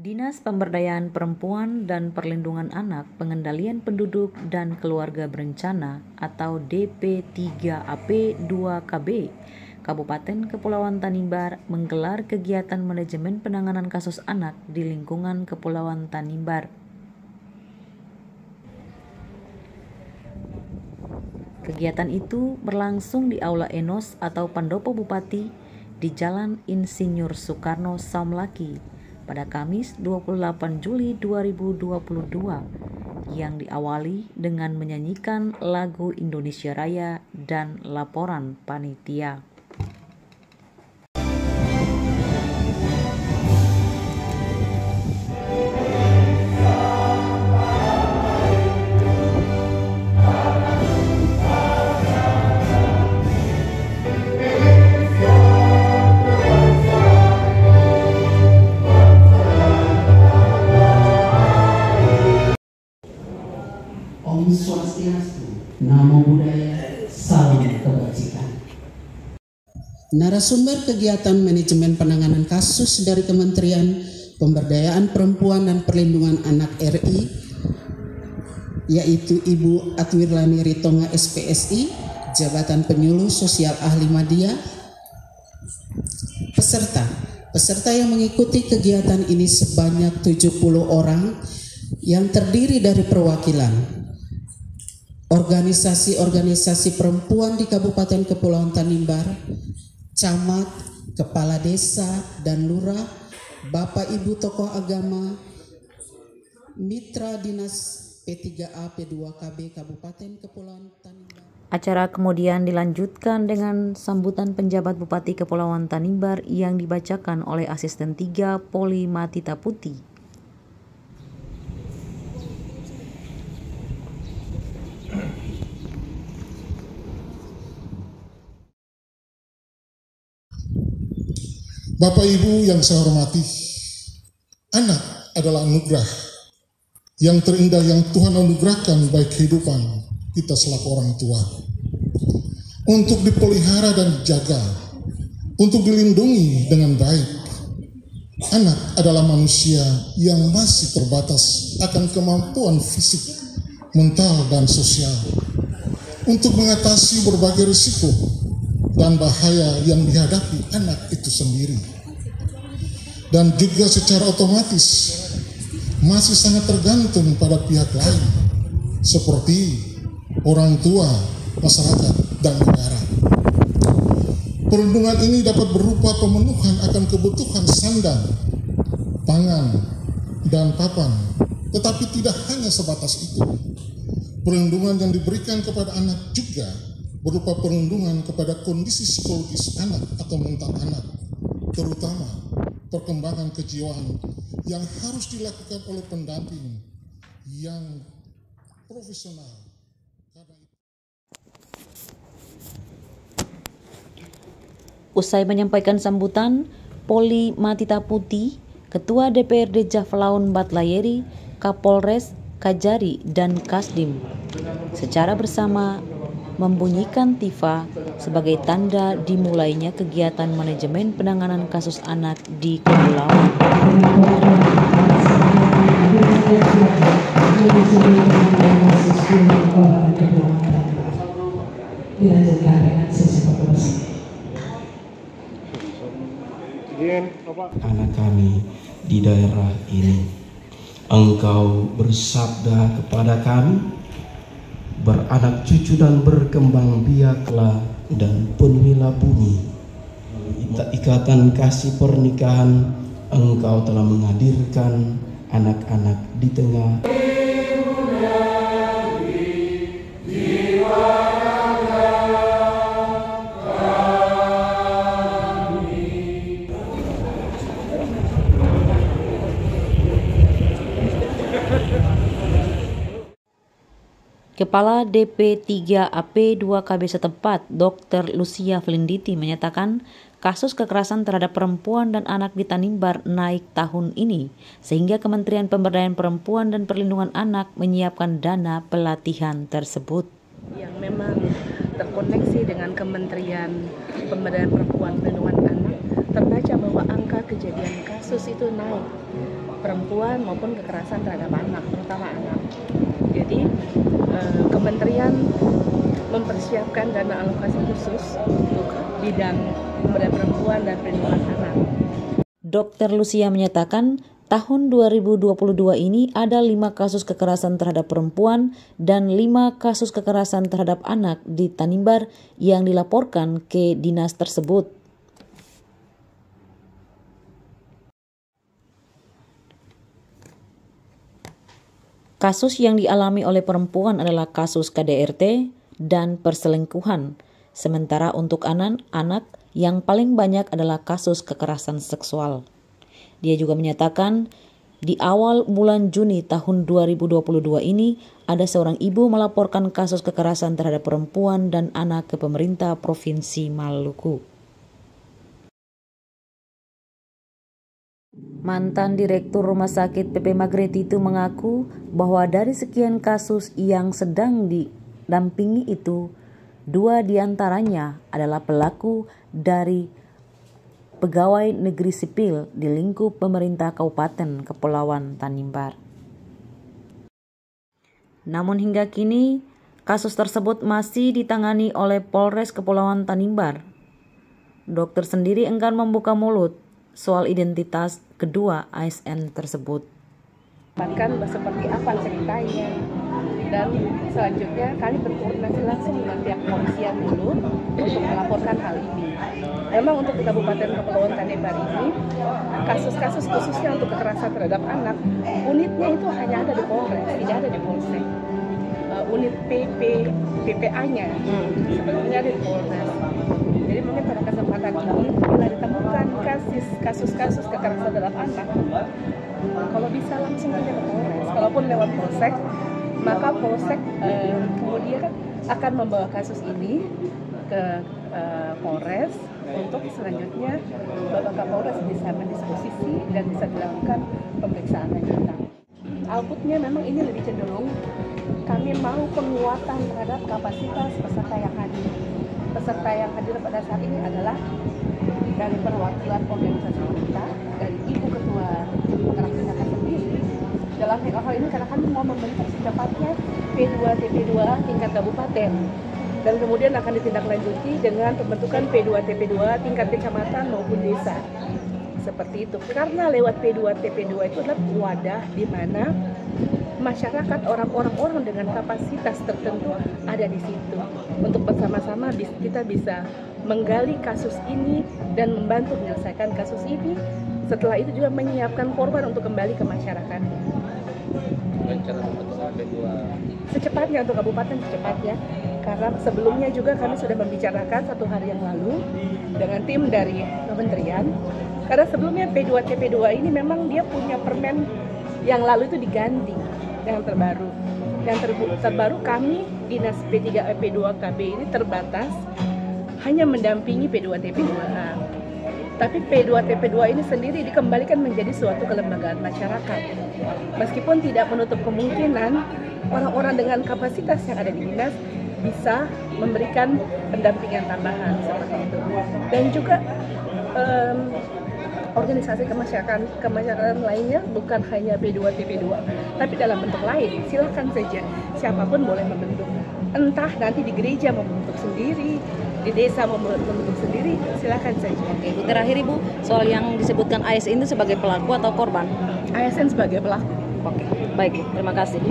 Dinas Pemberdayaan Perempuan dan Perlindungan Anak, Pengendalian Penduduk dan Keluarga Berencana atau DP3AP2KB Kabupaten Kepulauan Tanimbar menggelar kegiatan manajemen penanganan kasus anak di lingkungan Kepulauan Tanimbar. Kegiatan itu berlangsung di Aula Enos atau Pendopo Bupati di Jalan Insinyur Soekarno Saumlaki pada Kamis 28 Juli 2022 yang diawali dengan menyanyikan lagu Indonesia Raya dan laporan panitia. Om Swastiastu, Namo Buddhaya, Salam Kebajikan. Narasumber kegiatan manajemen penanganan kasus dari Kementerian Pemberdayaan Perempuan dan Perlindungan Anak RI, yaitu Ibu Atwirlani Ritonga SPSI, Jabatan Penyuluh Sosial Ahli Madya. Peserta yang mengikuti kegiatan ini sebanyak 70 orang yang terdiri dari perwakilan organisasi-organisasi perempuan di Kabupaten Kepulauan Tanimbar, camat, kepala desa dan lurah, bapak ibu tokoh agama, mitra dinas P3A P2KB Kabupaten Kepulauan Tanimbar. Acara kemudian dilanjutkan dengan sambutan penjabat Bupati Kepulauan Tanimbar yang dibacakan oleh Asisten 3 Poli Matita Putih. Bapak Ibu yang saya hormati, anak adalah anugerah yang terindah yang Tuhan anugerahkan bagi kehidupan kita selaku orang tua. Untuk dipelihara dan dijaga, untuk dilindungi dengan baik. Anak adalah manusia yang masih terbatas akan kemampuan fisik, mental, dan sosial untuk mengatasi berbagai risiko dan bahaya yang dihadapi anak itu sendiri. Dan juga secara otomatis masih sangat tergantung pada pihak lain seperti orang tua, masyarakat, dan negara. Perlindungan ini dapat berupa pemenuhan akan kebutuhan sandang, pangan, dan papan, tetapi tidak hanya sebatas itu. Perlindungan yang diberikan kepada anak juga berupa perlindungan kepada kondisi psikologis anak atau mental anak, terutama perkembangan kejiwaan yang harus dilakukan oleh pendamping yang profesional. Usai menyampaikan sambutan, Poli Matita Putih, Ketua DPRD Jaflaun Batlayeri, Kapolres, Kajari, dan Kasdim secara bersama membunyikan tifa sebagai tanda dimulainya kegiatan manajemen penanganan kasus anak di Kepulauan. Anak kami di daerah ini, Engkau bersabda kepada kami, beranak cucu dan berkembang biaklah dan penuhilah bumi. Ikatan kasih pernikahan, Engkau telah menghadirkan anak-anak di tengah. Kepala DP3AP2KB setempat, Dr. Lucia Flinditi, menyatakan kasus kekerasan terhadap perempuan dan anak di Tanimbar naik tahun ini, sehingga Kementerian Pemberdayaan Perempuan dan Perlindungan Anak menyiapkan dana pelatihan tersebut. Yang memang terkoneksi dengan Kementerian Pemberdayaan Perempuan dan Perlindungan Anak, terbaca bahwa bahwa angka kejadian kasus itu naik, perempuan maupun kekerasan terhadap anak, terutama anak. Jadi kementerian mempersiapkan dana alokasi khusus untuk bidang pemberdayaan perempuan dan perlindungan anak. Dr. Lucia menyatakan tahun 2022 ini ada 5 kasus kekerasan terhadap perempuan dan 5 kasus kekerasan terhadap anak di Tanimbar yang dilaporkan ke dinas tersebut. Kasus yang dialami oleh perempuan adalah kasus KDRT dan perselingkuhan, sementara untuk anak-anak yang paling banyak adalah kasus kekerasan seksual. Dia juga menyatakan di awal bulan Juni tahun 2022 ini ada seorang ibu melaporkan kasus kekerasan terhadap perempuan dan anak ke pemerintah Provinsi Maluku. Mantan Direktur Rumah Sakit PP Magreti itu mengaku bahwa dari sekian kasus yang sedang didampingi itu, 2 diantaranya adalah pelaku dari pegawai negeri sipil di lingkup pemerintah Kabupaten Kepulauan Tanimbar. Namun hingga kini, kasus tersebut masih ditangani oleh Polres Kepulauan Tanimbar. Dokter sendiri enggan membuka mulut soal identitas kedua ASN tersebut. Bahkan seperti apa ceritanya, dan selanjutnya kami berkoordinasi langsung dengan pihak kepolisian dulu untuk melaporkan hal ini. Memang untuk di Kabupaten Kepulauan Tanimbar ini, kasus-kasus khususnya untuk kekerasan terhadap anak, unitnya itu hanya ada di Polres, tidak ada di Polsek. Unit PPA-nya sebenarnya ada di Polres. Jadi mungkin pada kesempatan ini, bila ditemukan kasus-kasus kekerasan terhadap anak, kalau bisa langsung saja ke Polres. Kalaupun lewat Polsek, maka Polsek kemudian akan membawa kasus ini ke Polres untuk selanjutnya Bapak Kapolres bisa mendisposisi dan bisa dilakukan pemeriksaan lanjutan. Outputnya memang ini lebih cenderung kami mau penguatan terhadap kapasitas peserta yang hadir. Peserta yang hadir pada saat ini adalah dari perwakilan organisasi wanita, dari Ibu Ketua Rakyat sendiri. Dalam hal ini karena kami mau membentuk secepatnya P2TP2 tingkat kabupaten, dan kemudian akan ditindaklanjuti dengan pembentukan P2TP2 tingkat kecamatan maupun desa. Seperti itu, karena lewat P2TP2 itu adalah wadah di mana masyarakat, orang-orang dengan kapasitas tertentu ada di situ. Untuk bersama-sama kita bisa menggali kasus ini dan membantu menyelesaikan kasus ini. Setelah itu juga menyiapkan korban untuk kembali ke masyarakat. Rencana membentuk P2 secepatnya untuk kabupaten, secepatnya. Karena sebelumnya juga kami sudah membicarakan 1 hari yang lalu dengan tim dari kementerian. Karena sebelumnya P2TP2 ini memang dia punya permen yang lalu itu diganti yang terbaru. Yang terbaru kami Dinas P3EP2KB ini terbatas hanya mendampingi P2TP2A. Tapi P2TP2 ini sendiri dikembalikan menjadi suatu kelembagaan masyarakat. Meskipun tidak menutup kemungkinan orang-orang dengan kapasitas yang ada di dinas bisa memberikan pendampingan tambahan seperti itu. Dan juga organisasi kemasyarakatan lainnya bukan hanya P2TP2, tapi dalam bentuk lain. Silakan saja, siapapun boleh membentuk. Entah nanti di gereja membentuk sendiri, di desa membentuk sendiri, silakan saja. Oke, Ibu, terakhir Ibu, soal yang disebutkan ASN itu sebagai pelaku atau korban? ASN sebagai pelaku. Oke, baik, terima kasih.